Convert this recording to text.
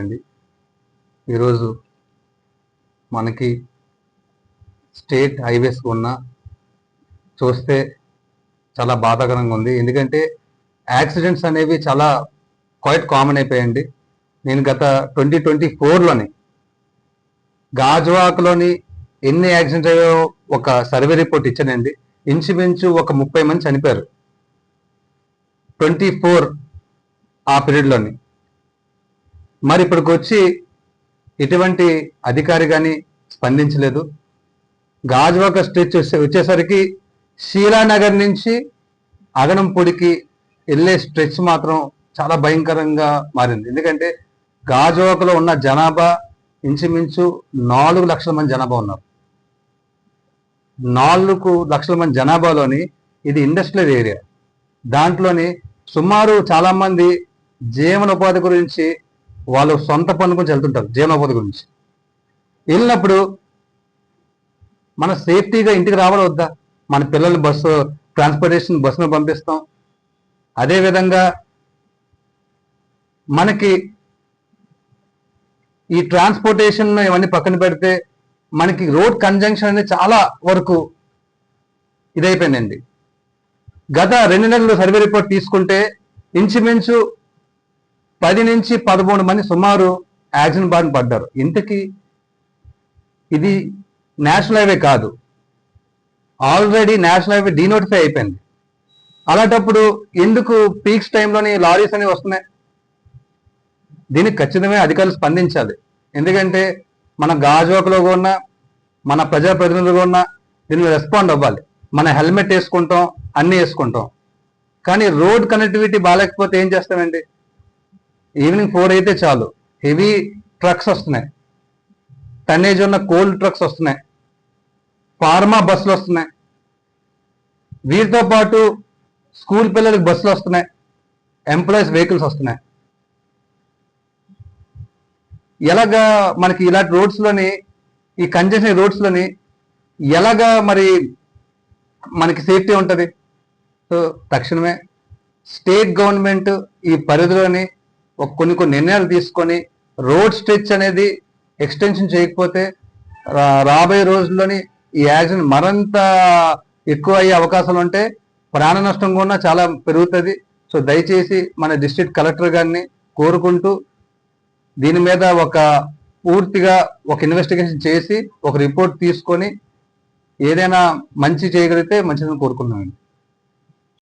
అండి. ఈరోజు మనకి స్టేట్ హైవేస్ చూస్తే చాలా బాధాకరంగా ఉంది. ఎందుకంటే యాక్సిడెంట్స్ అనేవి చాలా క్వైట్ కామన్ అయిపోయాయండి. నేను గత 2024లోని గాజువాకలోని ఎన్ని యాక్సిడెంట్స్ అయ్యాయో ఒక సర్వే రిపోర్ట్ ఇచ్చానండి. ఇంచుమించు ఒక 30 మంది చనిపోయారు 24 ఆ పీరియడ్లోని. మరి ఇప్పటికి వచ్చి ఎటువంటి అధికారి కానీ స్పందించలేదు. గాజువాక స్ట్రెచ్ వచ్చేసరికి శీలానగర్ నుంచి అగనంపూడికి వెళ్ళే స్ట్రెచ్ మాత్రం చాలా భయంకరంగా మారింది. ఎందుకంటే గాజువాకలో ఉన్న జనాభా ఇంచుమించు 4 లక్షల మంది జనాభా ఉన్నారు. 4 లక్షల మంది జనాభాలోని ఇది ఇండస్ట్రియల్ ఏరియా. దాంట్లోని సుమారు చాలా మంది జీవనోపాధి గురించి వాళ్ళు సొంత పనుల గురించి వెళ్తుంటారు. జీవనోపాధి గురించి వెళ్ళినప్పుడు మన సేఫ్టీగా ఇంటికి రావాలి వద్దా? మన పిల్లలు బస్సు ట్రాన్స్పోర్టేషన్ బస్సును పంపిస్తాం. అదేవిధంగా మనకి ఈ ట్రాన్స్పోర్టేషన్ ఇవన్నీ పక్కన పెడితే మనకి రోడ్ కంజంక్షన్ అనేది చాలా వరకు ఇదైపోయిందండి. గత 2 నెలలు సర్వే రిపోర్ట్ తీసుకుంటే ఇంచుమించు 10 నుంచి 13 మంది సుమారు యాక్సిడెంట్ బారిన పడ్డారు. ఇంతకీ ఇది నేషనల్ హైవే కాదు, ఆల్రెడీ నేషనల్ హైవే డీనోటిఫై అయిపోయింది. అలాంటప్పుడు ఎందుకు పీక్స్ టైంలోని లారీస్ అనేవి వస్తున్నాయి? దీనికి ఖచ్చితంగా అధికారులు స్పందించాలి. ఎందుకంటే మన గాజువాకలో ఉన్న మన ప్రజాప్రతినిధులు ఉన్న దీన్ని రెస్పాండ్ అవ్వాలి. మన హెల్మెట్ వేసుకుంటాం, అన్నీ వేసుకుంటాం, కానీ రోడ్ కనెక్టివిటీ బాగాలేకపోతే ఏం చేస్తామండి? ఈవినింగ్ 4 అయితే చాలు హెవీ ట్రక్స్ వస్తున్నాయి, టన్నేజ్ ఉన్న కోల్డ్ ట్రక్స్ వస్తున్నాయి, ఫార్మా బస్సులు వస్తున్నాయి, వీటితో పాటు స్కూల్ పిల్లలకి బస్సులు వస్తున్నాయి, ఎంప్లాయీస్ వెహికల్స్ వస్తున్నాయి. ఎలాగా మనకి ఇలాంటి రోడ్స్లోని ఈ కంజెషన్ రోడ్స్లోని ఎలాగా మరి మనకి సేఫ్టీ ఉంటుంది? సో తక్షణమే స్టేట్ గవర్నమెంట్ ఈ పరిధిలోని కొన్ని నిర్ణయాలు తీసుకొని రోడ్ స్ట్రెచ్ అనేది ఎక్స్టెన్షన్ చేయకపోతే రాబోయే రోజుల్లోని ఈ యాక్సిడెంట్ మరింత ఎక్కువ అయ్యే అవకాశాలు ఉంటే ప్రాణ నష్టం కూడా చాలా పెరుగుతుంది. సో దయచేసి మన డిస్ట్రిక్ట్ కలెక్టర్ గారిని కోరుకుంటూ దీని మీద పూర్తిగా ఒక ఇన్వెస్టిగేషన్ చేసి ఒక రిపోర్ట్ తీసుకొని ఏదైనా మంచి చేయగలిగితే మంచిదని కోరుకున్నామండి.